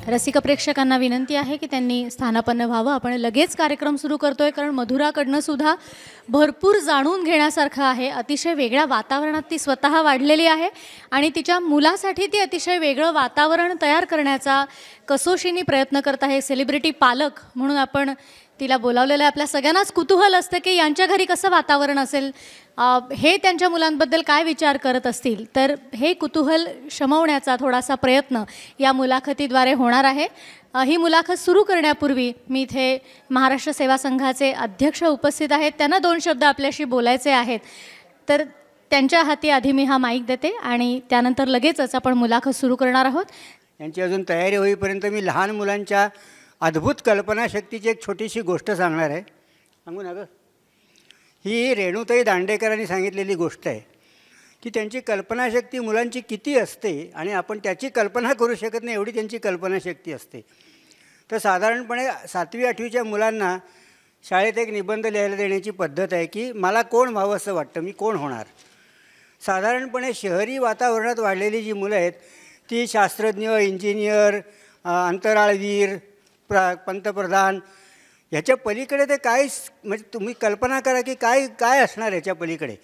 रसिक प्रेक्षकांना विनंती आहे की त्यांनी स्थानापन्न व्हावं. आपण लगेच कार्यक्रम सुरू करतोय कारण मधुराकडनं सुद्धा भरपूर जाणून घेण्यासारखं आहे. अतिशय वेगळ्या वातावरणात ती स्वतः वाढलेली आहे आणि तिच्या मुलासाठी ती अतिशय वेगळं वातावरण तयार करण्याचा कसोशीने प्रयत्न करत आहे. सेलिब्रिटी पालक म्हणून आपण तिला बोलावलेलं आहे. आपल्या सगळ्यांनाच कुतूहल असतं की यांच्या घरी कसं वातावरण असेल, हे त्यांच्या मुलांबद्दल काय विचार करत असतील. तर हे कुतूहल शमवण्याचा थोडासा प्रयत्न या मुलाखतीद्वारे होणार आहे. ही मुलाखत सुरू करण्यापूर्वी मी इथे महाराष्ट्र सेवा संघाचे अध्यक्ष उपस्थित आहेत. त्यांना 2 शब्द आपल्याशी बोलायचे आहेत. तर त्यांच्या हाती आधी मी हा माईक देते आणि त्यानंतर लगेचच आपण मुलाखत सुरू करणार आहोत. यांची अजून तयारी होईपर्यंत मी लहान मुलांच्या अद्भुत कल्पनाशक्तीची एक छोटीशी गोष्ट सांगणार आहे. सांगू ना गं? ही रेणुताई दांडेकरांनी सांगितलेली गोष्ट आहे की त्यांची कल्पनाशक्ती मुलांची किती असते आणि आपण त्याची कल्पना करू शकत नाही एवढी त्यांची कल्पनाशक्ती असते. तर साधारणपणे 7वी 8वीच्या मुलांना शाळेत एक निबंध लिहायला देण्याची पद्धत आहे की मला कोण व्हावं असं वाटतं, मी कोण होणार. साधारणपणे शहरी वातावरणात वाढलेली जी मुलं आहेत ती शास्त्रज्ञ, इंजिनियर, अंतराळवीर, पंतप्रधान ह्याच्या पलीकडे ते काय, म्हणजे तुम्ही कल्पना करा की काय काय असणार ह्याच्या पलीकडे.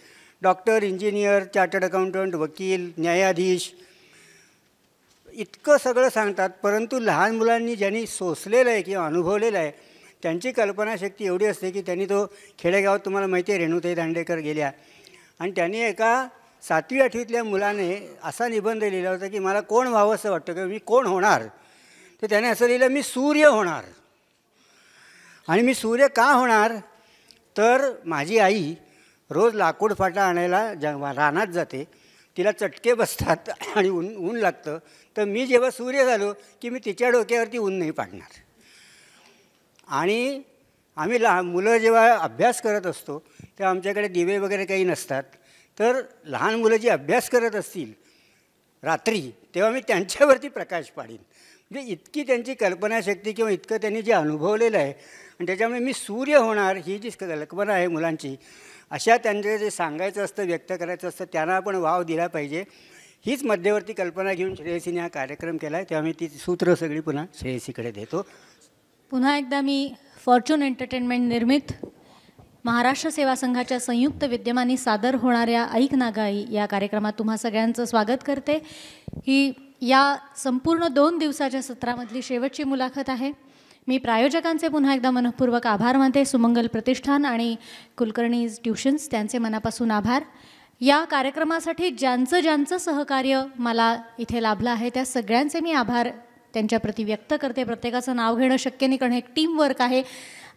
डॉक्टर, इंजिनियर, चार्टर्ड अकाउंटंट, वकील, न्यायाधीश इतकं सगळं सांगतात. परंतु लहान मुलांनी ज्यांनी सोसलेलं आहे किंवा अनुभवलेलं आहे त्यांची कल्पनाशक्ती एवढी असते की त्यांनी तो खेडेगावात, तुम्हाला माहिती आहे रेणुताई दांडेकर गेल्या आणि त्यांनी एका 7वी 8वीतल्या मुलाने असा निबंध लिहिला होता की मला कोण व्हावं असं वाटतं किंवा मी कोण होणार. तर त्याने असं लिहिलं, मी सूर्य होणार. आणि मी सूर्य का होणार, तर माझी आई रोज लाकूड फाटा आणायला रानात जाते, तिला चटके बसतात आणि ऊन लागतं. तर मी जेव्हा सूर्य झालो की मी तिच्या डोक्यावरती ऊन नाही पाडणार. आणि आम्ही मुलं जेव्हा अभ्यास करत असतो तेव्हा आमच्याकडे दिवे वगैरे काही नसतात. तर लहान मुलं जी अभ्यास करत असतील रात्री तेव्हा मी त्यांच्यावरती प्रकाश पाडीन. म्हणजे इतकी त्यांची कल्पनाशक्ती किंवा इतकं त्यांनी जे अनुभवलेलं आहे आणि त्याच्यामुळे मी सूर्य होणार ही जी कल्पना आहे मुलांची, अशा त्यांचं जे सांगायचं असतं, व्यक्त करायचं असतं, त्यांना आपण वाव दिला पाहिजे. हीच मध्यवर्ती कल्पना घेऊन श्रेयसीने हा कार्यक्रम केला आहे. तेव्हा मी ती सूत्र सगळी पुन्हा श्रेयसीकडे देतो. पुन्हा एकदा मी फॉर्च्यून एंटरटेनमेंट निर्मित महाराष्ट्र सेवा संघाच्या संयुक्त विद्यमानी सादर होणाऱ्या ऐक ना गाई या कार्यक्रमात तुम्हा सगळ्यांचं स्वागत करते. ही या संपूर्ण 2 दिवसाच्या सत्रामधली शेवटची मुलाखत आहे. मी प्रायोजकांचे पुन्हा एकदा मनःपूर्वक आभार मानते. सुमंगल प्रतिष्ठान आणि कुलकर्णी ट्युशन्स, त्यांचे मनापासून आभार. या कार्यक्रमासाठी ज्यांचं सहकार्य मला इथे लाभलं आहे त्या सगळ्यांचे मी आभार त्यांच्याप्रती व्यक्त करते. प्रत्येकाचं नाव घेणं शक्य नाही कारण एक टीमवर्क आहे.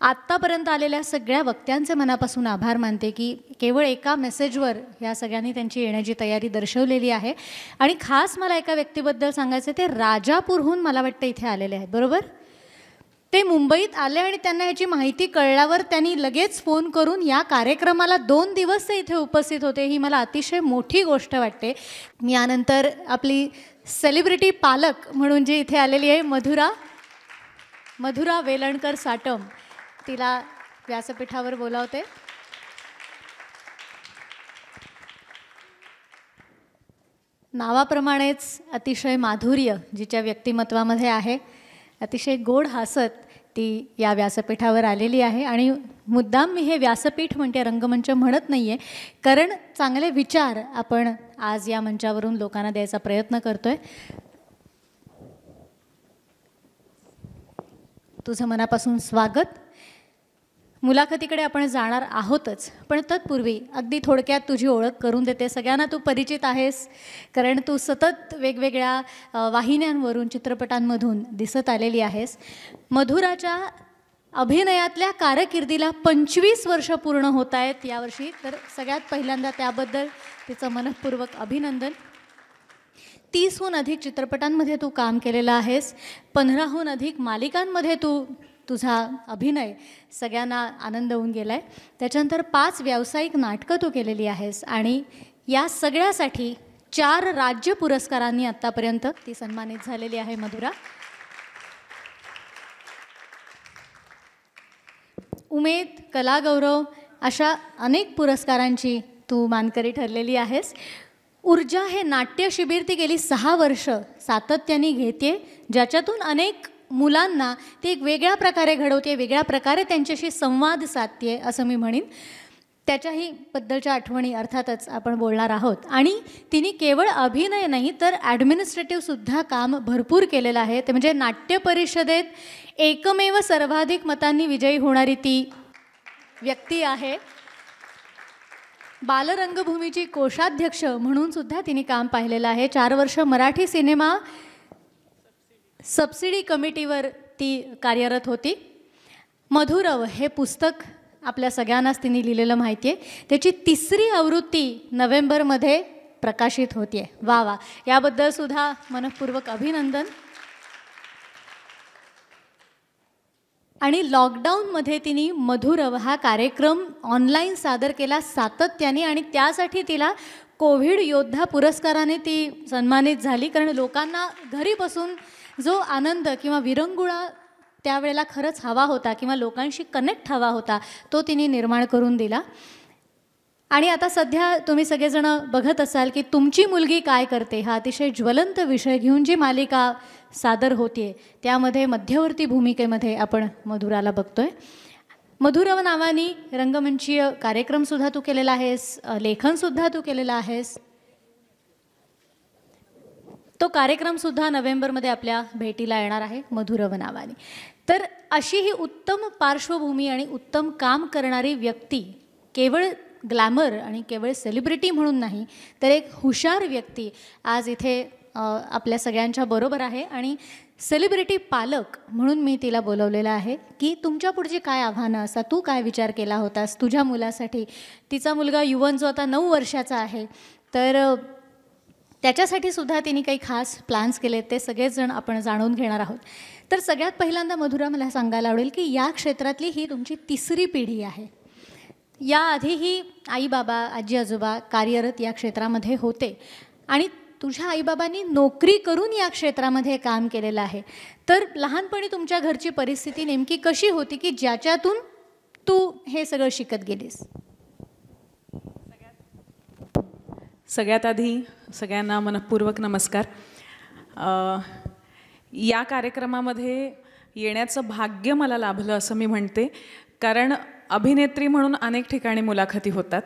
आत्तापर्यंत आलेल्या सगळ्या वक्त्यांचे मनापासून आभार मानते की केवळ एका मेसेजवर ह्या सगळ्यांनी त्यांची येण्याची तयारी दर्शवलेली आहे. आणि खास मला एका व्यक्तीबद्दल सांगायचं, ते राजापूरहून मला वाटतं इथे आलेले आहेत, बरोबर? ते मुंबईत आले आणि त्यांना ह्याची माहिती कळल्यावर त्यांनी लगेच फोन करून या कार्यक्रमाला 2 दिवस ते इथे उपस्थित होते. ही मला अतिशय मोठी गोष्ट वाटते. मी यानंतर आपली सेलिब्रिटी पालक म्हणून जी इथे आलेली आहे मधुरा वेलणकर साटम, तिला व्यासपीठावर बोलावते. नावाप्रमाणेच अतिशय माधुर्य जिच्या व्यक्तिमत्वामध्ये आहे, अतिशय गोड हसत ती या व्यासपीठावर आलेली आहे. आणि मुद्दाम मी हे व्यासपीठ म्हणते, रंगमंच म्हणत नाही आहे, कारण चांगले विचार आपण आज या मंचावरून लोकांना द्यायचा प्रयत्न करतो आहे. तुझं मनापासून स्वागत. मुलाखतीकडे आपण जाणार आहोतच, पण तत्पूर्वी अगदी थोडक्यात तुझी ओळख करून देते. सगळ्यांना तू परिचित आहेस कारण तू सतत वेगवेगळ्या वाहिन्यांवरून, चित्रपटांमधून दिसत आलेली आहेस. मधुराच्या अभिनयातल्या कारकिर्दीला 25 वर्ष पूर्ण होत आहेत यावर्षी, तर सगळ्यात पहिल्यांदा त्याबद्दल तिचं मनःपूर्वक अभिनंदन. 30हून अधिक चित्रपटांमध्ये तू काम केलेलं आहेस. 15हून अधिक मालिकांमध्ये तुझा अभिनय सगळ्यांना आनंद होऊन गेला आहे. त्याच्यानंतर 5 व्यावसायिक नाटकं तू केलेली आहेस आणि या सगळ्यासाठी 4 राज्य पुरस्कारांनी आत्तापर्यंत ती सन्मानित झालेली आहे. मधुरा, उमेद, कलागौरव अशा अनेक पुरस्कारांची तू मानकरी ठरलेली आहेस. ऊर्जा हे नाट्य शिबिर ती गेली 6 वर्ष सातत्याने घेते, ज्याच्यातून अनेक मुलांना ती एक वेगळ्या प्रकारे घडवते, वेगळ्या प्रकारे त्यांच्याशी संवाद साधते असं मी म्हणेन. त्याच्याही बद्दलच्या आठवणी अर्थातच आपण बोलणार आहोत. आणि तिने केवळ अभिनय नाही तर ॲडमिनिस्ट्रेटिव्हसुद्धा काम भरपूर केलेलं आहे. ते म्हणजे नाट्य परिषदेत एकमेव सर्वाधिक मतांनी विजयी होणारी ती व्यक्ती आहे. बालरंगभूमीची कोषाध्यक्ष म्हणून सुद्धा तिने काम पाहिलेलं आहे. 4 वर्ष मराठी सिनेमा सबसिडी कमिटीवर ती कार्यरत होती. मधुरव हे पुस्तक आपल्या सगळ्यांनाच तिने लिहिलेलं माहिती आहे. त्याची 3री आवृत्ती नोव्हेंबरमध्ये प्रकाशित होती आहे. वा वा, याबद्दलसुद्धा मनःपूर्वक अभिनंदन. आणि लॉकडाऊनमध्ये तिने मधुरव हा कार्यक्रम ऑनलाईन सादर केला सातत्याने, आणि त्यासाठी तिला कोविड योद्धा पुरस्काराने ती सन्मानित झाली. कारण लोकांना घरी बसून जो आनंद किंवा विरंगुळा त्यावेळेला खरंच हवा होता किंवा लोकांशी कनेक्ट हवा होता तो तिने निर्माण करून दिला. आणि आता सध्या तुम्ही सगळेजण बघत असाल की तुमची मुलगी काय करते हा अतिशय ज्वलंत विषय घेऊन जी मालिका सादर होते त्यामध्ये मध्यवर्ती भूमिकेमध्ये आपण मधुराला बघतोय. मधुरव नावानी रंगमंचीय कार्यक्रमसुद्धा तू केलेला आहेस, लेखनसुद्धा तू केलेलं आहेस. तो कार्यक्रमसुद्धा नोव्हेंबरमध्ये आपल्या भेटीला येणार आहे मधुरव नावाने. तर अशी ही उत्तम पार्श्वभूमी आणि उत्तम काम करणारी व्यक्ती केवळ ग्लॅमर आणि केवळ सेलिब्रिटी म्हणून नाही तर एक हुशार व्यक्ती आज इथे आपल्या सगळ्यांच्या बरोबर आहे. आणि सेलिब्रिटी पालक म्हणून मी तिला बोलवलेलं आहे की तुमच्या पुढची काय आव्हानं असतात, तू काय विचार केला होतास तुझ्या मुलासाठी. तिचा मुलगा युवन जो आता 9 वर्षाचा आहे तर त्याच्यासाठी सुद्धा तिने काही खास प्लॅन्स केले, ते सगळेच जण आपण जाणून घेणार आहोत. तर सगळ्यात पहिल्यांदा मधुरा मला सांगायला आवडेल की या क्षेत्रातली ही तुमची 3री पिढी आहे. याआधीही आई बाबा आजी आजोबा कार्यरत या क्षेत्रामध्ये होते आणि तुझ्या आईबाबांनी नोकरी करून या क्षेत्रामध्ये काम केलेलं आहे. तर लहानपणी तुमच्या घरची परिस्थिती नेमकी कशी होती की ज्याच्यातून तू हे सगळं शिकत गेलीस? सगळ्यात आधी सगळ्यांना मनःपूर्वक नमस्कार. या कार्यक्रमामध्ये येण्याचं भाग्य मला लाभलं असं मी म्हणते, कारण अभिनेत्री म्हणून अनेक ठिकाणी मुलाखती होतात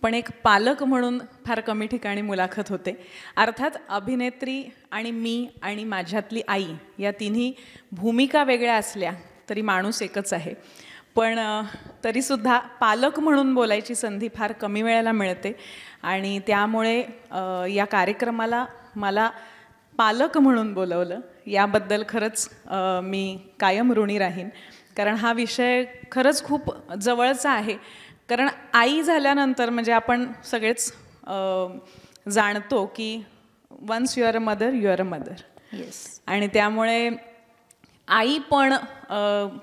पण एक पालक म्हणून फार कमी ठिकाणी मुलाखत होते. अर्थात अभिनेत्री आणि मी आणि माझ्यातली आई या तिन्ही भूमिका वेगळ्या असल्या तरी माणूस एकच आहे. पण तरीसुद्धा पालक म्हणून बोलायची संधी फार कमी वेळेला मिळते आणि त्यामुळे या कार्यक्रमाला मला पालक म्हणून बोलवलं याबद्दल खरंच मी कायम ऋणी राहीन. कारण हा विषय खरंच खूप जवळचा आहे. कारण आई झाल्यानंतर म्हणजे आपण सगळेच जाणतो की once you are a mother you are a mother. Yes. आणि त्यामुळे आई पण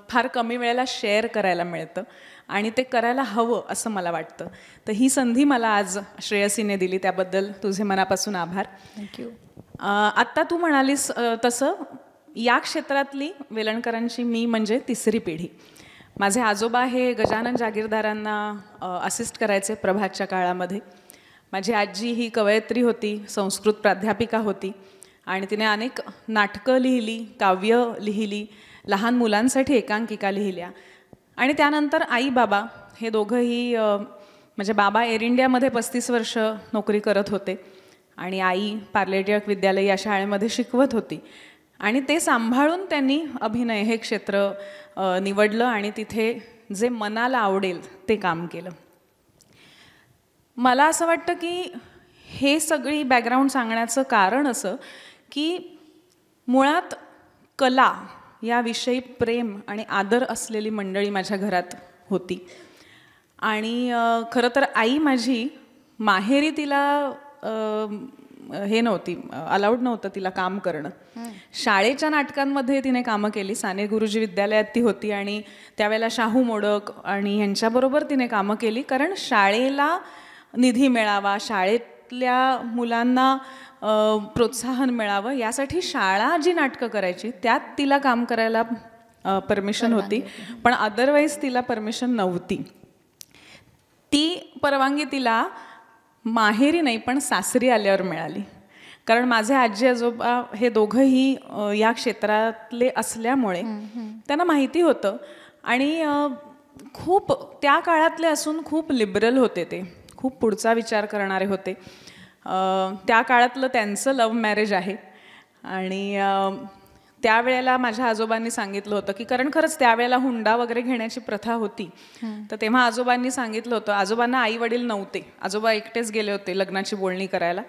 फार कमी वेळेला शेअर करायला मिळतं आणि ते करायला हवं असं मला वाटतं. तर ही संधी मला आज श्रेयसीने दिली त्याबद्दल तुझे मनापासून आभार. थँक्यू. आत्ता तू म्हणालीस तसं या क्षेत्रातली वेलणकरांची मी म्हणजे 3री पिढी. माझे आजोबा हे गजानन जागीरदारांना असिस्ट करायचे प्रभातच्या काळामध्ये. माझी आजी ही कवयित्री होती, संस्कृत प्राध्यापिका होती आणि तिने अनेक नाटकं लिहिली, काव्य लिहिली, लहान मुलांसाठी एकांकिका लिहिल्या. आणि त्यानंतर आई बाबा हे दोघंही म्हणजे बाबा एअर इंडियामध्ये 35 वर्ष नोकरी करत होते आणि आई पार्ले टिळक विद्यालय या शाळेमध्ये शिकवत होती. आणि ते सांभाळून त्यांनी अभिनय हे क्षेत्र निवडलं आणि तिथे जे मनाला आवडेल ते काम केलं. मला असं वाटतं की हे सगळी बॅकग्राऊंड सांगण्याचं कारण असं की मुळात कला याविषयी प्रेम आणि आदर असलेली मंडळी माझ्या घरात होती. आणि खरं तर आई माझी माहेरी तिला हे नव्हती, अलाउड नव्हतं तिला काम करणं. शाळेच्या नाटकांमध्ये तिने कामं केली. साने गुरुजी विद्यालयात ती होती आणि त्यावेळेला शाहू मोडक आणि ह्यांच्याबरोबर तिने कामं केली. कारण शाळेला निधी मिळावा, शाळेतल्या मुलांना प्रोत्साहन मिळावं यासाठी शाळा जी नाटकं करायची त्यात तिला काम करायला परमिशन होती, पण अदरवाईज तिला परमिशन नव्हती. ती परवानगी तिला माहेरी नाही पण सासरी आल्यावर मिळाली. कारण माझे आजी आजोबा हे दोघंही या क्षेत्रातले असल्यामुळे त्यांना माहिती होतं. आणि खूप त्या काळातले असून खूप लिबरल होते. ते खूप पुढचा विचार करणारे होते. त्या काळातलं त्यांचं लव्ह मॅरेज आहे. आणि त्यावेळेला माझ्या आजोबांनी सांगितलं होतं की, कारण खरंच त्यावेळेला हुंडा वगैरे घेण्याची प्रथा होती. तर तेव्हा आजोबांनी सांगितलं होतं, आजोबांना आई वडील नव्हते, आजोबा एकटेच गेले होते लग्नाची बोलणी करायला.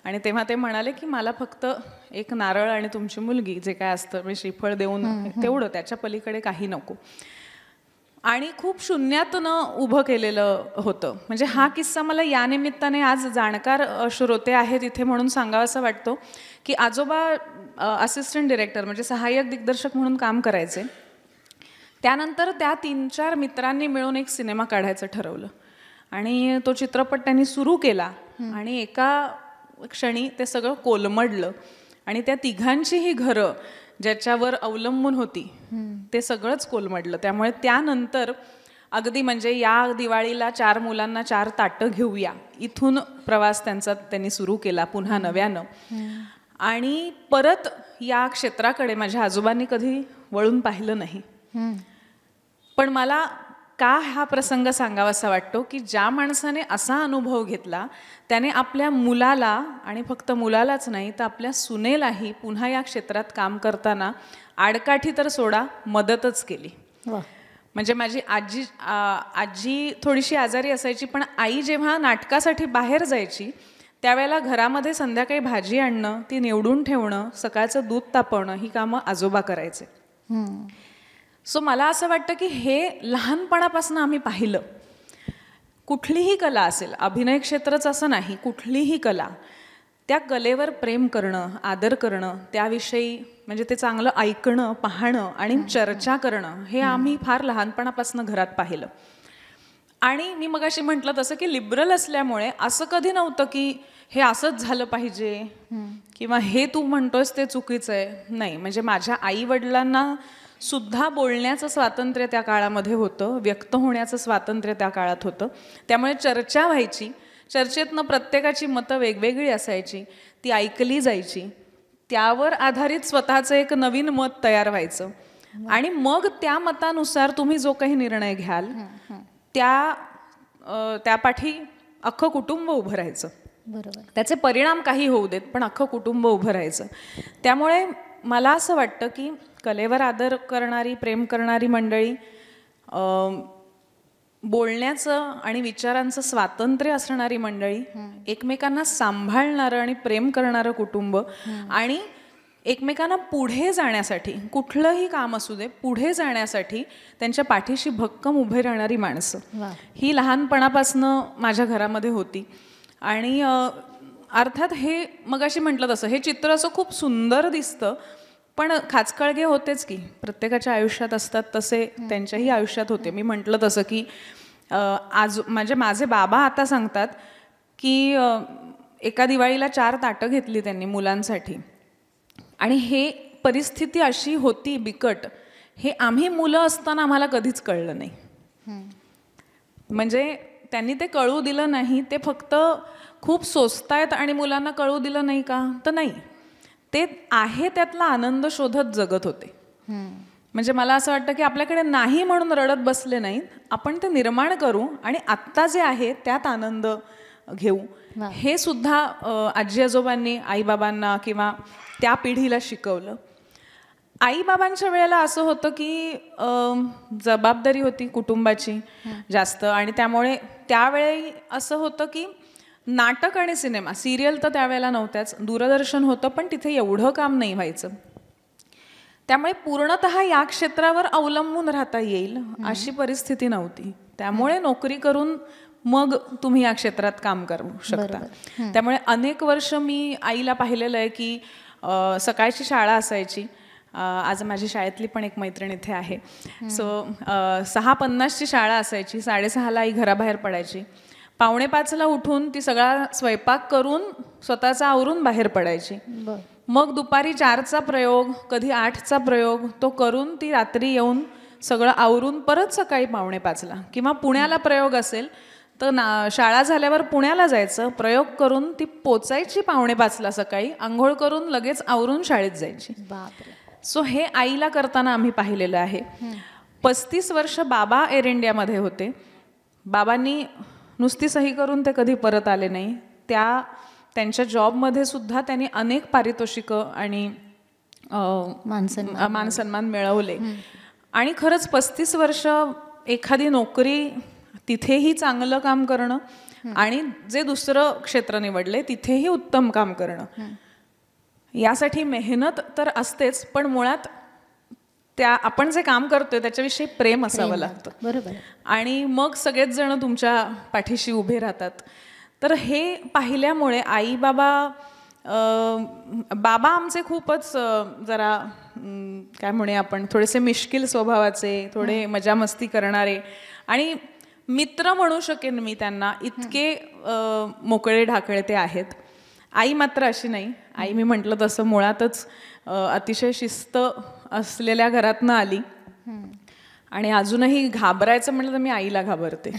आणि तेव्हा ते म्हणाले की मला फक्त एक नारळ आणि तुमची मुलगी जे काय असतं म्हणजे श्रीफळ देऊन तेवढं, त्याच्या पलीकडे काही नको. आणि खूप शून्यातनं उभं केलेलं होतं. म्हणजे हा किस्सा मला या निमित्ताने आज जाणकार श्रोते आहेत इथे म्हणून सांगावासा वाटतो की आजोबा असिस्टंट डिरेक्टर म्हणजे सहाय्यक दिग्दर्शक म्हणून काम करायचे. त्यानंतर त्या 3-4 मित्रांनी मिळून एक सिनेमा काढायचं ठरवलं आणि तो चित्रपट त्यांनी सुरू केला. आणि एका क्षणी ते सगळं कोलमडलं आणि त्या तिघांचीही घरं ज्याच्यावर अवलंबून होती ते सगळंच कोलमडलं. त्यामुळे त्यानंतर अगदी म्हणजे या दिवाळीला 4 मुलांना 4 ताटं घेऊया इथून प्रवास त्यांनी सुरू केला पुन्हा नव्यानं. आणि परत या क्षेत्राकडे माझ्या आजोबांनी कधी वळून पाहिलं नाही. पण मला का हा प्रसंग सांगावासा वाटतो की ज्या माणसाने असा अनुभव घेतला त्याने आपल्या मुलाला, आणि फक्त मुलालाच नाही तर आपल्या सुनेलाही पुन्हा या क्षेत्रात काम करताना आडकाठी तर सोडा मदतच केली. म्हणजे माझी आजी थोडीशी आजारी असायची, पण आई जेव्हा नाटकासाठी बाहेर जायची त्यावेळेला घरामध्ये संध्याकाळी भाजी आणणं, ती निवडून ठेवणं, सकाळचं दूध तापवणं ही कामं आजोबा करायचे. सो मला असं वाटतं की हे लहानपणापासून आम्ही पाहिलं. कुठलीही कला असेल, अभिनय क्षेत्रच असं नाही, कुठलीही कला, त्या कलेवर प्रेम करणं, आदर करणं, त्याविषयी म्हणजे ते चांगलं ऐकणं, पाहणं आणि चर्चा करणं हे आम्ही फार लहानपणापासून घरात पाहिलं. आणि मी मगाशी म्हटलं तसं की लिबरल असल्यामुळे असं कधी नव्हतं की हे असंच झालं पाहिजे किंवा हे तू म्हणतोयस ते चुकीचं आहे. नाही, म्हणजे माझ्या आई वडिलांना सुद्धा बोलण्याचं स्वातंत्र्य त्या काळामध्ये होतं, व्यक्त होण्याचं स्वातंत्र्य त्या काळात होतं. त्यामुळे चर्चा व्हायची, चर्चेतनं प्रत्येकाची मतं वेगवेगळी असायची, ती ऐकली जायची, त्यावर आधारित स्वतःचं एक नवीन मत तयार व्हायचं आणि मग त्या मतानुसार तुम्ही जो काही निर्णय घ्याल त्या पाठी अख्खं कुटुंब उभं राहायचं. बरोबर. त्याचे परिणाम काही होऊ देत पण अख्खं कुटुंब उभं राहायचं. त्यामुळे मला असं वाटतं की कलेवर आदर करणारी, प्रेम करणारी मंडळी, बोलण्याचं आणि विचारांचं स्वातंत्र्य असणारी मंडळी, एकमेकांना सांभाळणारं आणि प्रेम करणारं कुटुंब आणि एकमेकांना पुढे जाण्यासाठी, कुठलंही काम असू दे, पुढे जाण्यासाठी त्यांच्या पाठीशी भक्कम उभे राहणारी माणसं, ही लहानपणापासनं माझ्या घरामध्ये होती. आणि अर्थात हे मगाशी म्हटलं तसं हे चित्र असं खूप सुंदर दिसतं, पण खाचखळगे होतेच की, प्रत्येकाच्या आयुष्यात असतात तसे त्यांच्याही आयुष्यात होते. मी म्हटलं तसं की माझे बाबा आता सांगतात की एका दिवाळीला 4 ताटं घेतली त्यांनी मुलांसाठी आणि हे परिस्थिती अशी होती बिकट, हे आम्ही मुलं असताना आम्हाला कधीच कळलं नाही. म्हणजे त्यांनी ते कळू दिलं नाही, ते फक्त खूप सोचतायत आणि मुलांना कळू दिलं नाही का, तर नाही, ते आहे त्यातला आनंद शोधत जगत होते. म्हणजे मला असं वाटतं की आपल्याकडे नाही म्हणून रडत बसले नाहीत, आपण ते निर्माण करू आणि आत्ता जे आहे त्यात आनंद घेऊ. हे सुद्धा आजी आजोबांनी आईबाबांना किंवा त्या पिढीला शिकवलं. आईबाबांच्या वेळेला असं होतं की जबाबदारी होती कुटुंबाची जास्त आणि त्यामुळे त्यावेळी असं होतं की नाटक आणि सिनेमा, सिरियल तर त्यावेळेला नव्हत्याच, दूरदर्शन होतं पण तिथे एवढं काम नाही व्हायचं. त्यामुळे पूर्णतः या क्षेत्रावर अवलंबून राहता येईल अशी परिस्थिती नव्हती. त्यामुळे नोकरी करून मग तुम्ही या क्षेत्रात काम करू शकता. त्यामुळे अनेक वर्ष मी आईला पाहिलेलं आहे की सकाळची शाळा असायची. आज माझी शाळेतली पण एक मैत्रीण इथे आहे. सो 6:50ची शाळा असायची, 6:30ला आई घराबाहेर पडायची, 4:45ला उठून ती सगळा स्वयंपाक करून स्वतःचा आवरून बाहेर पडायची. मग दुपारी 4चा प्रयोग, कधी 8चा प्रयोग तो करून ती रात्री येऊन सगळं आवरून परत सकाळी 4:45ला, किंवा पुण्याला प्रयोग असेल तर शाळा झाल्यावर पुण्याला जायचं, प्रयोग करून ती पोचायची 4:45 सकाळी, आंघोळ करून लगेच आवरून शाळेत जायची. बापरे. सो हे आईला करताना आम्ही पाहिलेलं आहे. 35 वर्ष बाबा एअर इंडियामध्ये होते. बाबांनी नुसती सही करून ते कधी परत आले नाही. त्यांच्या जॉबमध्ये सुद्धा त्यांनी अनेक पारितोषिकं आणि मान सन्मान मिळवले. आणि खरंच 35 वर्ष एखादी नोकरी, तिथेही चांगलं काम करणं आणि जे दुसरं क्षेत्र निवडले तिथेही उत्तम काम करणं, यासाठी मेहनत तर असतेच, पण मुळात आपण जे काम करतोय त्याच्याविषयी प्रेम असावं लागतं. बरोबर. आणि मग सगळेच जण तुमच्या पाठीशी उभे राहतात. तर हे पाहिल्यामुळे आई बाबा आमचे खूपच जरा काय म्हणे आपण, थोडेसे मिश्किल स्वभावाचे, थोडे मजा मस्ती करणारे, आणि मित्र म्हणू शकेन मी त्यांना, इतके मोकळे ढाकळे ते आहेत. आई मात्र अशी नाही. आई मी म्हटलं तसं मुळातच अतिशय शिस्त असलेल्या घरातनं आली. आणि अजूनही घाबरायचं म्हटलं तर मी आईला घाबरते.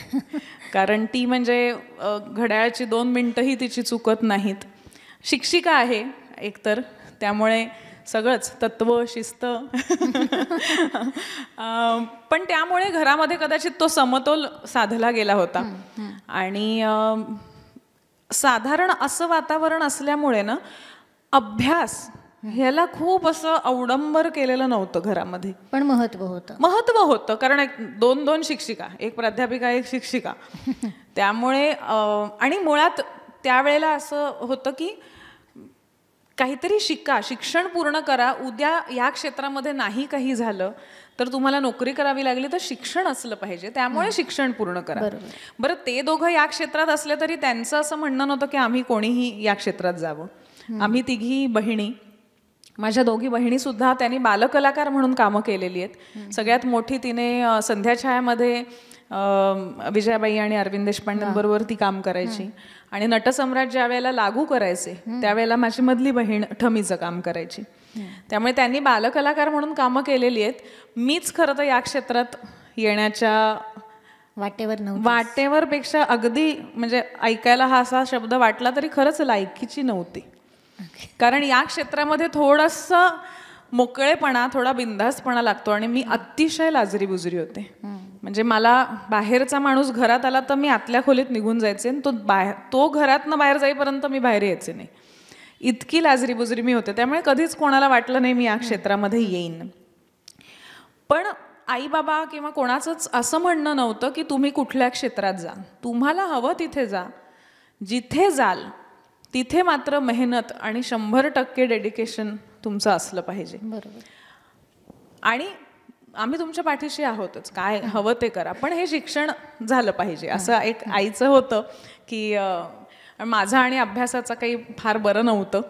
कारण ती म्हणजे घड्याळाची 2 मिनिटंही तिची चुकत नाहीत. शिक्षिका आहे एकतर, त्यामुळे सगळंच तत्व, शिस्त. पण त्यामुळे घरामध्ये कदाचित तो समतोल साधला गेला होता. आणि साधारण असं वातावरण असल्यामुळे ना, अभ्यास ह्याला खूप असं अवडंबर केलेलं नव्हतं घरामध्ये. पण महत्व होतं. कारण 2 शिक्षिका, एक प्राध्यापिका, एक शिक्षिका. त्यामुळे आणि मुळात त्यावेळेला असं होतं की काहीतरी शिक्षण पूर्ण करा. उद्या या क्षेत्रामध्ये नाही काही झालं तर तुम्हाला नोकरी करावी लागली तर शिक्षण असलं पाहिजे, त्यामुळे शिक्षण पूर्ण करा. बरं, ते दोघं या क्षेत्रात असले तरी त्यांचं असं म्हणणं नव्हतं की आम्ही कोणीही या क्षेत्रात जावं. आम्ही तिघी बहिणी, माझ्या 2 बहिणी सुद्धा त्यांनी बालकलाकार म्हणून कामं केलेली आहेत. सगळ्यात मोठी तिने संध्याछायामध्ये विजयाबाई आणि अरविंद देशपांडेंबरोबर ती काम करायची. आणि नटसम्राट ज्या वेळेला लागू करायचे त्यावेळेला माझी मधली बहीण ठमीचं काम करायची. त्यामुळे त्यांनी बालकलाकार म्हणून कामं केलेली आहेत. मीच खरं तर या क्षेत्रात येण्याच्या वाटेवर पेक्षा अगदी म्हणजे ऐकायला हा असा शब्द वाटला तरी खरंच लायकीची नव्हती. कारण या क्षेत्रामध्ये थोडंसं मोकळेपणा, थोडा बिनधास्तपणा लागतो. आणि मी अतिशय लाजरी बुजरी होते. म्हणजे मला बाहेरचा माणूस घरात आला तर मी आतल्या खोलीत निघून जायचे, आणि तो घरातनं बाहेर जाईपर्यंत मी बाहेर यायचे नाही. इतकी लाजरी बुजरी मी होते. त्यामुळे कधीच कोणाला वाटलं नाही मी या क्षेत्रामध्ये येईन. पण आई बाबा किंवा कोणाचंच असं म्हणणं नव्हतं की तुम्ही कुठल्या क्षेत्रात जा, तुम्हाला हवं तिथे जा. जिथे जाल तिथे मात्र मेहनत आणि 100% डेडिकेशन तुमचं असलं पाहिजे. बरोबर. आणि आम्ही तुमच्या पाठीशी आहोतच, काय हवं ते करा, पण हे शिक्षण झालं पाहिजे, असं एक आईचं होतं. की माझं आणि अभ्यासाचं काही फार बरं नव्हतं.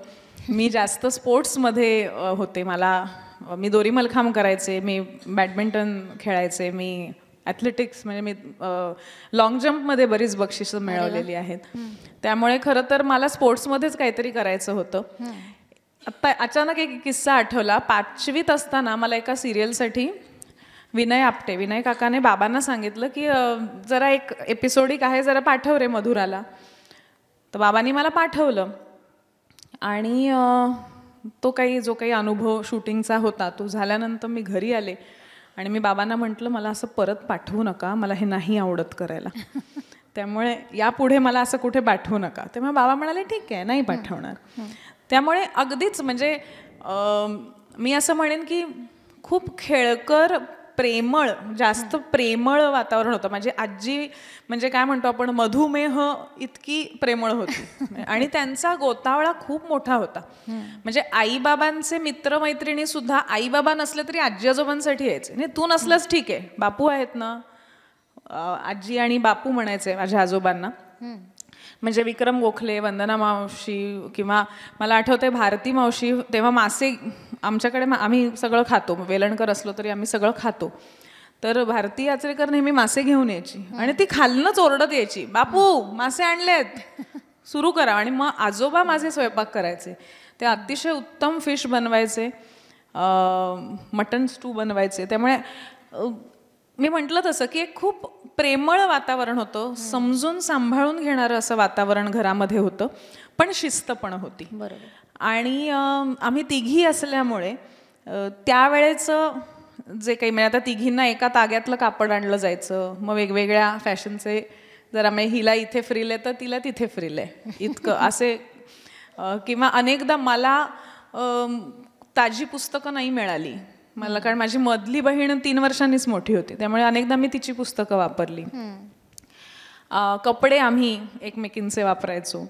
मी जास्त स्पोर्ट्समध्ये होते. मी दोरी मलखांब करायचे, मी बॅडमिंटन खेळायचे, मी ॲथलेटिक्स म्हणजे मी लॉंग जम्पमध्ये बरीच बक्षिसं मिळवलेली आहेत. त्यामुळे खरं तर मला स्पोर्ट्समध्येच काहीतरी करायचं होतं. आत्ता अचानक एक किस्सा आठवला. 5वीत असताना मला एका सिरियलसाठी विनय काकाने बाबांना सांगितलं की जरा एक एपिसोडिक आहे, जरा पाठव रे मधुराला. तर बाबांनी मला पाठवलं. आणि जो काही अनुभव शूटिंगचा होता तो झाल्यानंतर मी घरी आले आणि मी बाबांना म्हटलं मला असं परत पाठवू नका, मला हे नाही आवडत करायला, त्यामुळे यापुढे मला असं कुठे पाठवू नका. तेव्हा बाबा म्हणाले ठीक आहे, नाही पाठवणार. त्यामुळे अगदीच म्हणजे मी असं म्हणेन की खूप खेळकर, प्रेमळ, जास्त प्रेमळ वातावरण होतं. माझी आजी म्हणजे काय म्हणतो आपण मधुमेह इतकी प्रेमळ होती. आणि त्यांचा गोतावळा खूप मोठा होता. म्हणजे आईबाबांचे मित्रमैत्रिणी सुद्धा आईबाबा नसले तरी आजी आजोबांसाठी यायचे. नाही तू नसलंच ठीक आहे, बापू आहेत ना, आजी आणि बापू म्हणायचे माझ्या आजोबांना. म्हणजे विक्रम गोखले, वंदना मावशी, किंवा मला आठवते भारती मावशी. तेव्हा मासे आमच्याकडे आम्ही सगळं खातो, वेलणकर असलो तरी आम्ही सगळं खातो. तर भारती आचरेकर नेहमी मासे घेऊन यायची आणि ती खालनंच ओरडत यायची, बापू मासे आणलेत, सुरू करा. आणि मग आजोबा माझे स्वयंपाक करायचे. ते अतिशय उत्तम फिश बनवायचे, मटन स्टू बनवायचे. त्यामुळे मी म्हटलं तसं की एक खूप प्रेमळ वातावरण होतं, समजून सांभाळून घेणारं असं वातावरण घरामध्ये होतं, पण शिस्त पण होती. बरोबर. आणि आम्ही तिघी असल्यामुळे त्यावेळेचं जे काही, म्हणजे आता तिघींना एका ताग्यातलं कापड आणलं जायचं, मग वेगवेगळ्या फॅशनचे, जरा म्हणजे हिला इथे फ्रिल आहे तर तिला तिथे फ्रिल आहे इतकं असे, किंवा अनेकदा मला ताजी पुस्तकं नाही मिळाली मला, कारण माझी मधली बहीण 3 वर्षांनीच मोठी होती, त्यामुळे अनेकदा मी तिची पुस्तकं वापरली. कपडे आम्ही एकमेकींचे वापरायचो.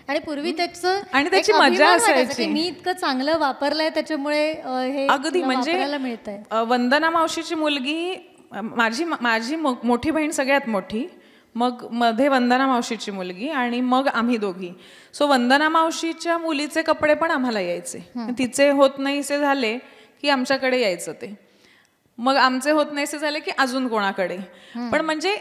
आणि पूर्वी त्याचं आणि त्याची एक मजा अभिमान वाटायचा असायची. की मी इतकं चांगलं वापरलंय त्याच्यामुळे हे अगदी मला म्हणजे वापरायला मिळतंय. वंदना मावशीची मुलगी, माझी मोठी बहीण सगळ्यात मोठी, मग मध्ये वंदना मावशीची मुलगी, आणि मग आम्ही दोघी. सो वंदना मावशीच्या मुलीचे कपडे पण आम्हाला यायचे, तिचे होत नाहीसे झाले की आमच्याकडे यायचं ते, मग आमचे होत नाहीसे झाले की अजून कोणाकडे. पण म्हणजे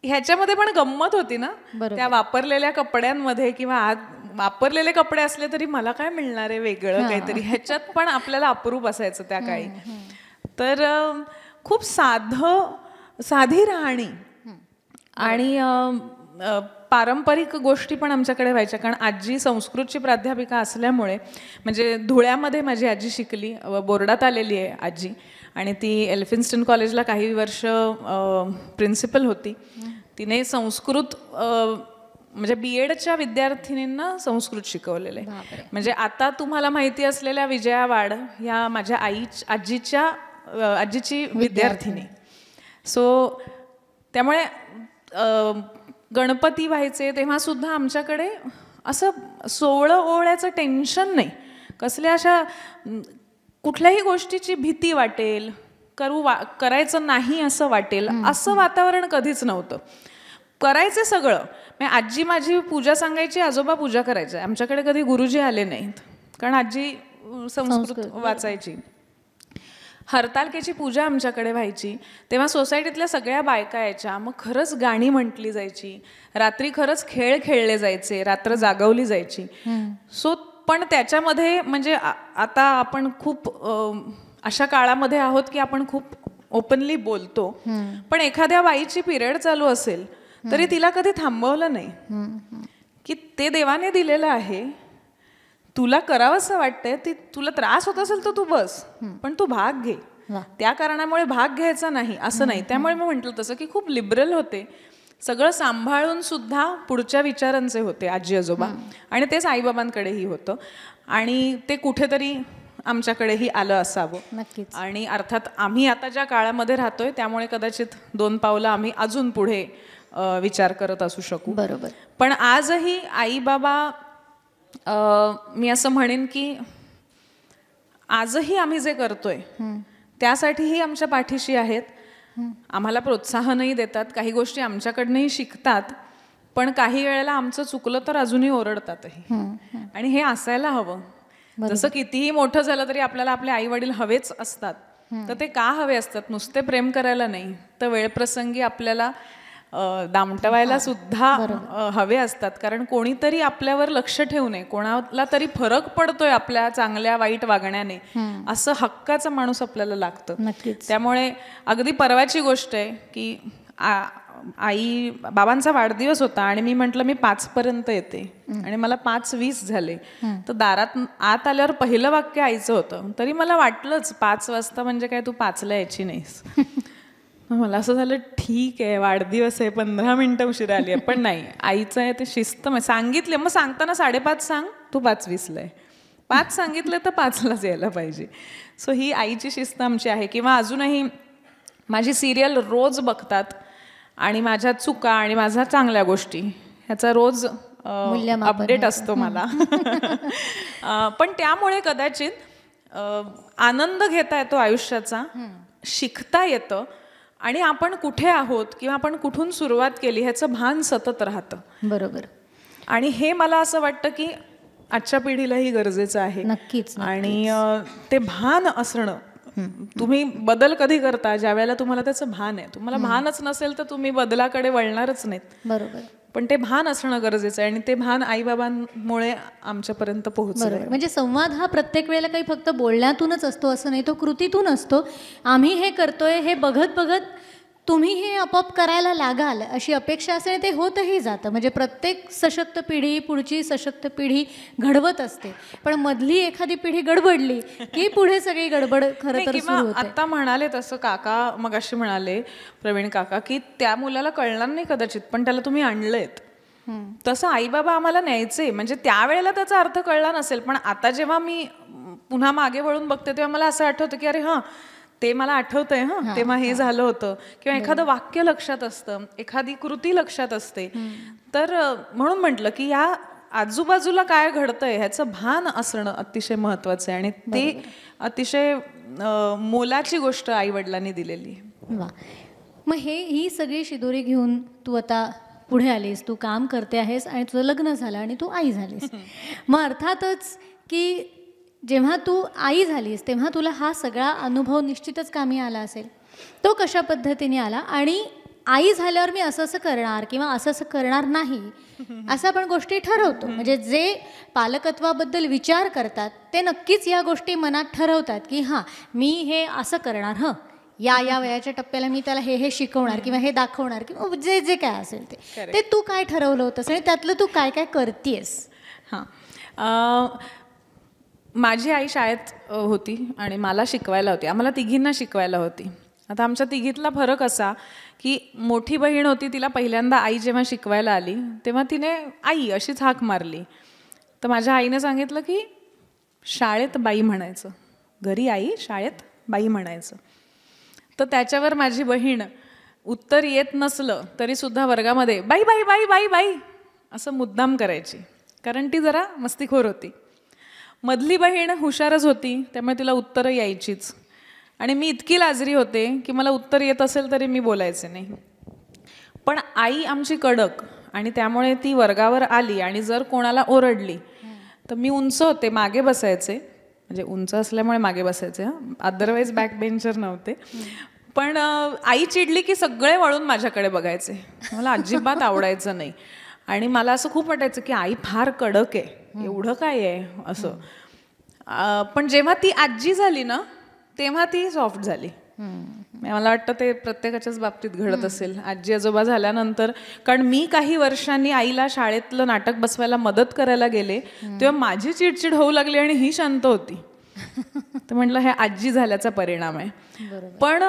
ह्याच्यामध्ये पण गंमत होती ना, त्या वापरलेल्या कपड्यांमध्ये, किंवा आज वापरलेले कपडे असले तरी मला काय मिळणार आहे वेगळं काहीतरी, ह्याच्यात पण आपल्याला अप्रूप असायचं त्या काळी. तर खूप साधी राहणी आणि पारंपरिक गोष्टी पण आमच्याकडे व्हायच्या, कारण आजी संस्कृतची प्राध्यापिका असल्यामुळे, म्हणजे धुळ्यामध्ये माझी आजी शिकली, बोर्डात आलेली आहे आजी, आणि ती एल्फिन्स्टन कॉलेजला काही वर्ष प्रिन्सिपल होती. तिने संस्कृत, म्हणजे BEdच्या विद्यार्थिनींना संस्कृत शिकवलेलं आहे. म्हणजे आता तुम्हाला माहिती असलेल्या विजया वाड ह्या माझ्या आजीची विद्यार्थिनी. सो त्यामुळे गणपती व्हायचे तेव्हा सुद्धा आमच्याकडे असं 16 ओळ्याचं टेन्शन नाही, कसल्या अशा कुठल्याही गोष्टीची भीती वाटेल, करायचं नाही असं वाटेल असं वातावरण कधीच नव्हतं. करायचे सगळं. म्हणजे आजी माझी पूजा सांगायची, आजोबा पूजा करायचे. आमच्याकडे कधी गुरुजी आले नाहीत, कारण आजी संस्कृत वाचायची. हरतालकेची पूजा आमच्याकडे व्हायची तेव्हा सोसायटीतल्या सगळ्या बायका यायच्या, मग खरंच गाणी म्हटली जायची, रात्री खरंच खेळ खेळले जायचे, रात्र जागवली जायची. सो पण त्याच्यामध्ये म्हणजे आता आपण खूप अशा काळामध्ये आहोत की आपण खूप ओपनली बोलतो, पण एखाद्या बाईची पिरियड चालू असेल तरी तिला कधी थांबवलं नाही की ते देवाने दिलेलं आहे, तुला करावंसं वाटतंय, तुला त्रास होत असेल तर तू बस, पण तू भाग घे, त्या कारणामुळे भाग घ्यायचा नाही असं नाही. त्यामुळे मी म्हटलं तसं की खूप लिबरल होते, सगळं सांभाळून सुद्धा पुढच्या विचारांचे होते आजी आजोबा, आणि तेच आईबाबांकडेही होतं, आणि ते कुठेतरी आमच्याकडेही आलं असावं. नक्कीच. आणि अर्थात आम्ही आता ज्या काळामध्ये राहतोय त्यामुळे कदाचित 2 पावलं आम्ही अजून पुढे विचार करत असू शकू. बरोबर. पण आजही आई बाबा, मी असं म्हणेन की आजही आम्ही जे करतोय त्यासाठीही आमच्या पाठीशी आहेत, आम्हाला प्रोत्साहनही देतात, काही गोष्टी आमच्याकडनंही शिकतात, पण काही वेळेला आमचं चुकलं तर अजूनही ओरडतातही, आणि हे असायला हवं. जसं कितीही मोठं झालं तरी आपल्याला आपले आई वडील हवेच असतात, तर ते का हवे असतात? नुसते प्रेम करायला नाही, तर वेळप्रसंगी आपल्याला दामटवायला सुद्धा हवे असतात, कारण कोणीतरी आपल्यावर लक्ष ठेवू नये, कोणाला तरी फरक पडतोय आपल्या चांगल्या वाईट वागण्याने, असं हक्काचा माणूस आपल्याला लागतं. त्यामुळे अगदी परवाची गोष्ट आहे की आई बाबांचा वाढदिवस होता आणि मी म्हटलं मी 5 पर्यंत येते, आणि मला 5:20 झाले. तर दारात आत आल्यावर पहिलं वाक्य आईचं होतं, तरी मला वाटलंच 5 वाजता म्हणजे काय तू 5ला यायची नाहीस. मला असं झालं ठीक आहे, वाढदिवस आहे, 15 मिनिटं उशिरा आली आहे, पण नाही, आईचं आहे ते शिस्त. सांगितले, मग सांगताना 5:30 सांग, तू 5:20ला आहे, 5 सांगितलं तर 5लाच यायला पाहिजे. सो ही आईची शिस्त आमची आहे. किंवा अजूनही माझी सिरियल रोज बघतात आणि माझ्या चुका आणि माझ्या चांगल्या गोष्टी ह्याचा रोज अपडेट असतो मला. पण त्यामुळे कदाचित आनंद घेता येतो आयुष्याचा, शिकता येतं, आणि आपण कुठे आहोत किंवा आपण कुठून सुरुवात केली ह्याचं भान सतत राहतं. बरोबर. आणि हे मला असं वाटतं की आजच्या पिढीलाही गरजेचं आहे. नक्कीच. आणि ते भान असणं, तुम्ही बदल कधी करता ज्या वेळेला तुम्हाला त्याचं भान आहे. तुम्हाला भानच नसेल तर तुम्ही बदलाकडे वळणारच नाहीत. बरोबर. पण ते भान असणं गरजेचं आहे, आणि ते भान आईबाबांमुळे आमच्यापर्यंत पोहोचलं. म्हणजे संवाद हा प्रत्येक वेळेला काही फक्त बोलण्यातूनच असतो असं नाही, तो कृतीतून असतो. आम्ही हे करतोय हे बघत बघत तुम्ही हे आपोआप करायला लागाल अशी अपेक्षा असेल, ते होतही जातं. म्हणजे प्रत्येक सशक्त पिढी पुढची सशक्त पिढी घडवत असते, पण मधली एखादी पिढी गडबडली की पुढे सगळी गडबड खरं तर सुरू होते. आता म्हणाले तसं काका मग असे म्हणाले, प्रवीण काका, की त्या मुलाला कळणार नाही कदाचित, पण त्याला तुम्ही आणलंयत. तसं आई बाबा आम्हाला न्यायचे, म्हणजे त्यावेळेला त्याचा अर्थ कळला नसेल, पण आता जेव्हा मी पुन्हा मागे वळून बघते तेव्हा मला असं आठवतं की अरे हां, ते मला आठवतंय, हां तेव्हा हे झालं होतं, किंवा एखादं वाक्य लक्षात असतं, एखादी कृती लक्षात असते. तर म्हणून म्हटलं की या आजूबाजूला काय घडतंय ह्याचं भान असणं अतिशय महत्वाचं आहे, आणि ते अतिशय मोलाची गोष्ट आई वडिलांनी दिलेली. वा. मग ही सगळी शिदोरी घेऊन तू आता पुढे आलीस, तू काम करते आहेस आणि तुझं लग्न झालं आणि तू आई झालीस. मग अर्थातच की जेव्हा तू आई झालीस तेव्हा तुला हा सगळा अनुभव निश्चितच कामी आला असेल. तो कशा पद्धतीने आला, आणि आई झाल्यावर मी असं असं करणार किंवा असं असं करणार नाही असं आपण गोष्टी ठरवतो. म्हणजे जे पालकत्वाबद्दल विचार करतात ते नक्कीच या गोष्टी मनात ठरवतात की हां, मी हे असं करणार, हं या वयाच्या टप्प्याला मी त्याला हे शिकवणार किंवा हे दाखवणार किंवा जे जे काय असेल ते तू काय ठरवलं होतंस आणि त्यातलं तू काय काय करतेस? हां, माझी आई शाळेत होती आणि मला शिकवायला होती, आम्हाला तिघींना शिकवायला होती. आता आमच्या तिघीतला फरक असा की मोठी बहीण होती, तिला पहिल्यांदा आई जेव्हा शिकवायला आली तेव्हा तिने आई अशीच हाक मारली. तर माझ्या आईने सांगितलं की शाळेत बाई म्हणायचं, घरी आई, शाळेत बाई म्हणायचं. तर त्याच्यावर माझी बहीण उत्तर येत नसलं तरीसुद्धा वर्गामध्ये बाई बाई बाई बाई बाई असं मुद्दाम करायची, कारण ती जरा मस्तीखोर होती. मधली बहीण हुशारच होती, त्यामुळे तिला उत्तरं यायचीच, आणि मी इतकी लाजरी होते की मला उत्तर येत असेल तरी मी बोलायचे नाही. पण आई आमची कडक, आणि त्यामुळे ती वर्गावर आली आणि जर कोणाला ओरडली तर मी उंच होते, मागे बसायचे, म्हणजे उंच असल्यामुळे मागे बसायचे, अदरवाईज बॅक बेंचर नव्हते. पण आई चिडली की सगळे वळून माझ्याकडे बघायचे, मला अजिबात आवडायचं नाही. आणि मला असं खूप वाटायचं की आई फार कडक आहे, एवढं काय आहे असं. पण जेव्हा ती आजी झाली ना तेव्हा ती सॉफ्ट झाली. मला वाटतं ते प्रत्येकाच्याच बाबतीत घडत असेल आजी आजोबा झाल्यानंतर. कारण मी काही वर्षांनी आईला शाळेतलं नाटक बसवायला मदत करायला गेले तेव्हा माझी चिडचिड होऊ लागली आणि ही शांत होती. तर म्हटलं हे आजी झाल्याचा परिणाम आहे. पण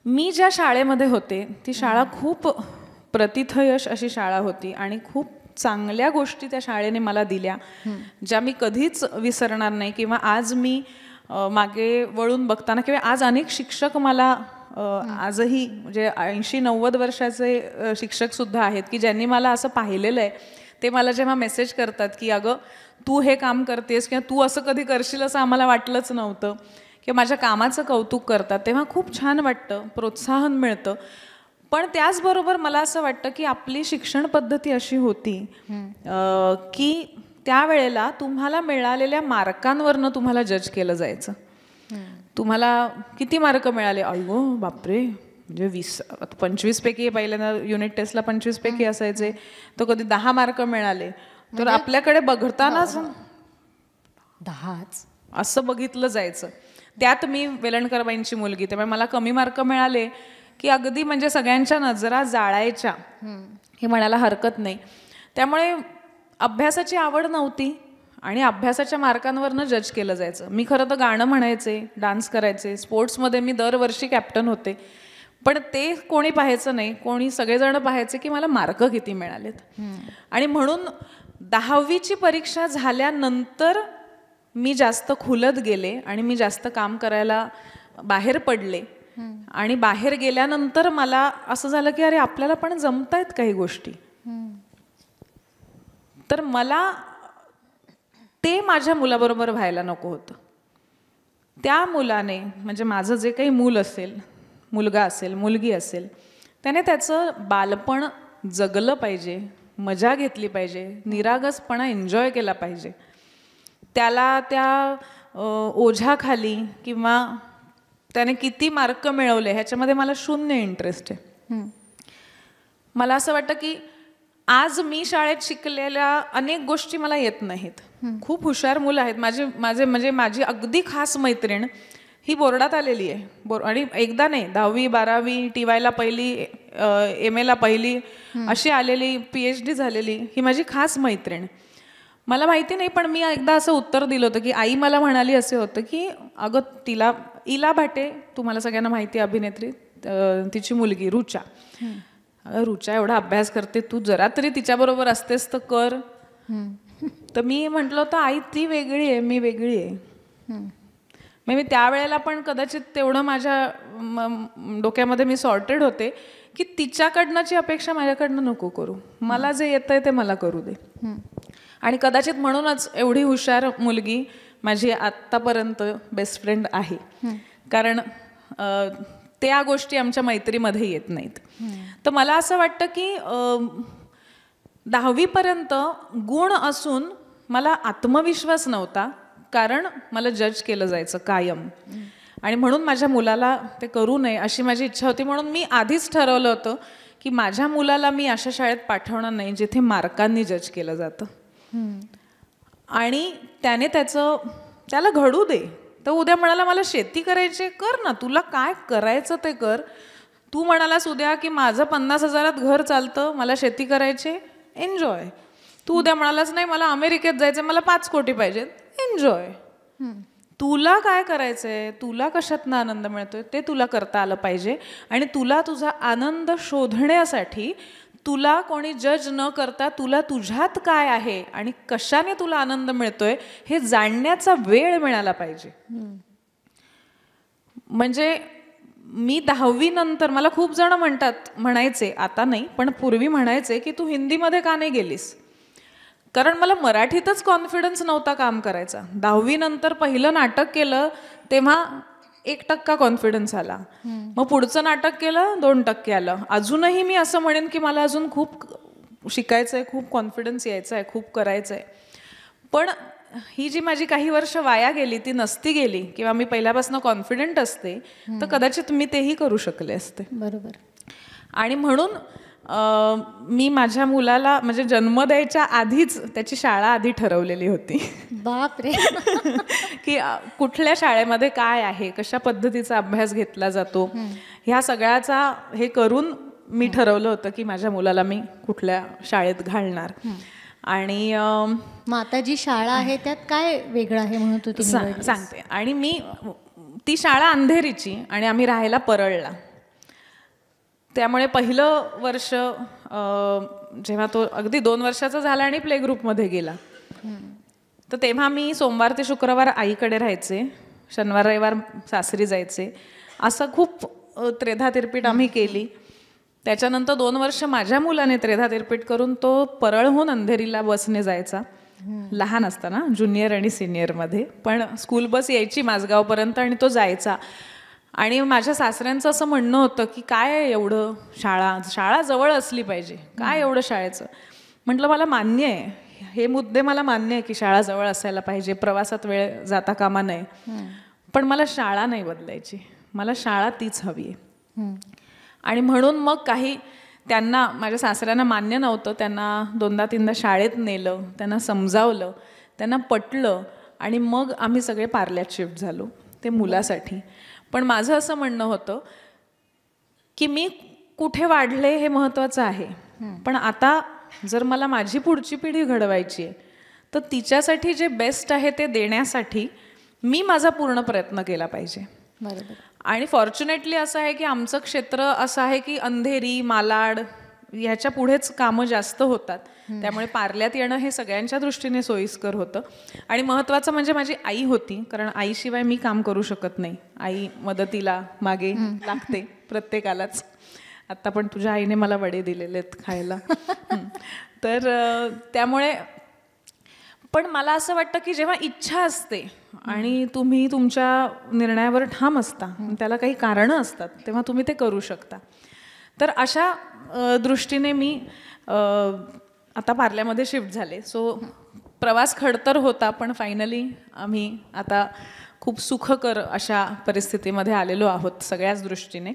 मी ज्या शाळेमध्ये होते ती शाळा खूप प्रतिथयश अशी शाळा होती, आणि खूप चांगल्या गोष्टी त्या शाळेने मला दिल्या ज्या मी कधीच विसरणार नाही. किंवा आज मी मागे वळून बघताना, किंवा आज अनेक शिक्षक मला आजही म्हणजे 80-90 वर्षाचे शिक्षक सुद्धा आहेत की ज्यांनी मला असं पाहिलेलं आहे. ते मला जेव्हा मेसेज करतात की अगं तू हे काम करतेस, किंवा तू असं कधी करशील असं आम्हाला वाटलंच नव्हतं, किंवा माझ्या कामाचं कौतुक करतात, तेव्हा खूप छान वाटतं, प्रोत्साहन मिळतं. पण त्याचबरोबर मला असं वाटतं की आपली शिक्षण पद्धती अशी होती की त्यावेळेला तुम्हाला मिळालेल्या मार्कांवरनं तुम्हाला जज केलं जायचं. तुम्हाला किती मार्क मिळाले, अयो बापरे, म्हणजे 25 पैकी पहिल्यांदा युनिट टेस्टला 25 पैकी असायचे, तर कधी 10 मार्क मिळाले तर आपल्याकडे बघतानाच 10च असं बघितलं जायचं. त्यात मी वेलणकरबाईंची मुलगी, त्यामुळे मला कमी मार्क मिळाले की अगदी म्हणजे सगळ्यांच्या नजरा जाळायच्या, हे म्हणायला हरकत नाही. त्यामुळे अभ्यासाची आवड नव्हती आणि अभ्यासाच्या मार्कांवरनं जज केलं जायचं. मी खरं तर गाणं म्हणायचे, डान्स करायचे, स्पोर्ट्समध्ये मी दरवर्षी कॅप्टन होते, पण ते कोणी पाहायचं नाही. कोणी सगळेजण पाहायचे की मला मार्क किती मिळालेत. आणि म्हणून 10वीची परीक्षा झाल्यानंतर मी जास्त खुलत गेले आणि मी जास्त काम करायला बाहेर पडले. आणि बाहेर गेल्यानंतर मला असं झालं की अरे आपल्याला पण जमतायत काही गोष्टी. तर मला ते माझ्या मुलाबरोबर व्हायला नको होतं. त्या मुलाने, म्हणजे माझं जे काही मूल असेल, मुलगा असेल, मुलगी असेल, त्याने त्याचं बालपण जगलं पाहिजे, मजा घेतली पाहिजे, निरागसपणा एन्जॉय केला पाहिजे. त्याला त्या ओझ्याखाली किंवा त्याने किती मार्क मिळवले ह्याच्यामध्ये मला 0 इंटरेस्ट आहे. मला असं वाटतं की आज मी शाळेत शिकलेल्या अनेक गोष्टी मला येत नाहीत. खूप हुशार मुलं आहेत माझे म्हणजे माझी अगदी खास मैत्रीण, ही बोर्डात आलेली आहे आणि एकदा नाही, 10वी 12वी TYला पहिली, MAला पहिली अशी आलेली, PhD झालेली ही माझी खास मैत्रीण. मला माहिती नाही, पण मी एकदा असं उत्तर दिलं होतं की आई मला म्हणाली असे होतं की अगं इला भाटे, तुम्हाला सगळ्यांना माहिती आहे अभिनेत्री, तिची मुलगी रुचा, रुचा एवढा अभ्यास करते, तू जरा तरी तिच्याबरोबर असतेस तर कर. तर मी म्हटलं होतं आई ती वेगळी आहे, मी वेगळी आहे. मग मी त्यावेळेला पण कदाचित तेवढं माझ्या डोक्यामध्ये मी सॉर्टेड होते की तिच्याकडनंची अपेक्षा माझ्याकडनं नको करू, मला जे येतंय ते मला करू दे. आणि कदाचित म्हणूनच एवढी हुशार मुलगी माझी आत्तापर्यंत बेस्ट फ्रेंड आहे, कारण त्या गोष्टी आमच्या मैत्रीमध्ये येत नाहीत. तर मला असं वाटतं की 10वीपर्यंत गुण असून मला आत्मविश्वास नव्हता, कारण मला जज केलं जायचं कायम, आणि म्हणून माझ्या मुलाला ते करू नये अशी माझी इच्छा होती. म्हणून मी आधीच ठरवलं होतं की माझ्या मुलाला मी अशा शाळेत पाठवणार नाही जिथे मार्कांनी जज केलं जातं, आणि त्याला घडू दे. तर उद्या म्हणाला मला शेती करायची, कर ना, तुला काय करायचं ते कर. तू म्हणालास उद्या की माझं 50,000 घर चालतं, मला शेती करायचे, एन्जॉय. तू उद्या म्हणालास नाही मला अमेरिकेत जायचं, मला 5 कोटी पाहिजेत, एन्जॉय. तुला काय करायचंय, तुला कशातनं आनंद मिळतोय ते तुला करता आलं पाहिजे, आणि तुला तुझा आनंद शोधण्यासाठी तुला कोणी जज न करता तुला तुझ्यात काय आहे आणि कशाने तुला आनंद मिळतोय हे जाणण्याचा वेळ मिळाला पाहिजे. म्हणजे मी 10वी नंतर, मला खूप जण म्हणायचे, आता नाही पण पूर्वी म्हणायचे की तू हिंदीमध्ये का नाही गेलीस, कारण मला मराठीतच कॉन्फिडन्स नव्हता काम करायचा. 10वी नंतर पहिलं नाटक केलं तेव्हा 1% कॉन्फिडन्स आला, मग पुढचं नाटक केलं 2% आलं. अजूनही मी असं म्हणेन की मला अजून खूप शिकायचं आहे, खूप कॉन्फिडन्स यायचा आहे, खूप करायचं आहे. पण ही जी माझी काही वर्ष वाया गेली ती नसती गेली किंवा मी पहिल्यापासून कॉन्फिडंट असते तर कदाचित मी तेही करू शकले असते. बरोबर. आणि म्हणून मी माझ्या मुलाला म्हणजे जन्म द्यायच्या आधीच त्याची शाळा आधी ठरवलेली होती. बापरे. की कुठल्या शाळेमध्ये काय आहे, कशा पद्धतीचा अभ्यास घेतला जातो, ह्या सगळ्याचा हे करून मी ठरवलं होतं की माझ्या मुलाला मी कुठल्या शाळेत घालणार. आणि मग आता जी शाळा आहे त्यात काय वेगळं आहे म्हणत होती सांगते. आणि मी ती शाळा अंधेरीची आणि आम्ही राहायला परळला. त्यामुळे पहिलं वर्ष जेव्हा तो अगदी 2 वर्षाचा झाला आणि प्ले ग्रुपमध्ये गेला, तर तेव्हा मी सोमवार ते शुक्रवार आईकडे राहायचे, शनिवार रविवार सासरी जायचे. असं खूप त्रेधा तिरपीट आम्ही केली. त्याच्यानंतर 2 वर्ष माझ्या मुलाने त्रेधा तिरपीट करून तो परळहून अंधेरीला बसने जायचा, लहान असताना ज्युनियर आणि सिनियरमध्ये. पण स्कूल बस यायची माझगावपर्यंत आणि तो जायचा. आणि माझ्या सासऱ्यांचं असं म्हणणं होतं की काय एवढं शाळा जवळ असली पाहिजे, काय एवढं शाळेचं. म्हटलं मला मान्य आहे, हे मुद्दे मला मान्य आहे की शाळा जवळ असायला पाहिजे, प्रवासात वेळ जाता कामा नये, पण मला शाळा नाही बदलायची, मला शाळा तीच हवी आहे. आणि म्हणून मग त्यांना, माझ्या सासऱ्यांना मान्य नव्हतं. त्यांना 2दा-3दा शाळेत नेलं, त्यांना समजावलं, त्यांना पटलं, आणि मग आम्ही सगळे पार्ल्यात शिफ्ट झालो ते मुलासाठी. पण माझं असं म्हणणं होतं की मी कुठे वाढले हे महत्त्वाचं आहे, पण आता जर मला माझी पुढची पिढी घडवायची आहे तर तिच्यासाठी जे बेस्ट आहे ते देण्यासाठी मी माझा पूर्ण प्रयत्न केला पाहिजे. बरोबर. आणि फॉर्च्युनेटली असं आहे की आमचं क्षेत्र असं आहे की अंधेरी, मालाड ह्याच्या पुढेच कामं जास्त होतात, त्यामुळे पार्ल्यात येणं हे सगळ्यांच्या दृष्टीने सोयीस्कर होतं. आणि महत्त्वाचं म्हणजे माझी आई होती, कारण आईशिवाय मी काम करू शकत नाही. आई मदतीला मागे लागते प्रत्येकालाच. आत्ता पण तुझ्या आईने मला वडे दिलेले आहेत खायला. तर त्यामुळे पण मला असं वाटतं की जेव्हा इच्छा असते आणि तुम्ही तुमच्या निर्णयावर ठाम असता, त्याला काही कारणं असतात, तेव्हा तुम्ही ते करू शकता. तर अशा दृष्टीने मी आता पार्ल्यामध्ये शिफ्ट झाले. सो प्रवास खडतर होता, पण फायनली आम्ही आता खूप सुखकर अशा परिस्थितीमध्ये आलेलो आहोत सगळ्याच दृष्टीने.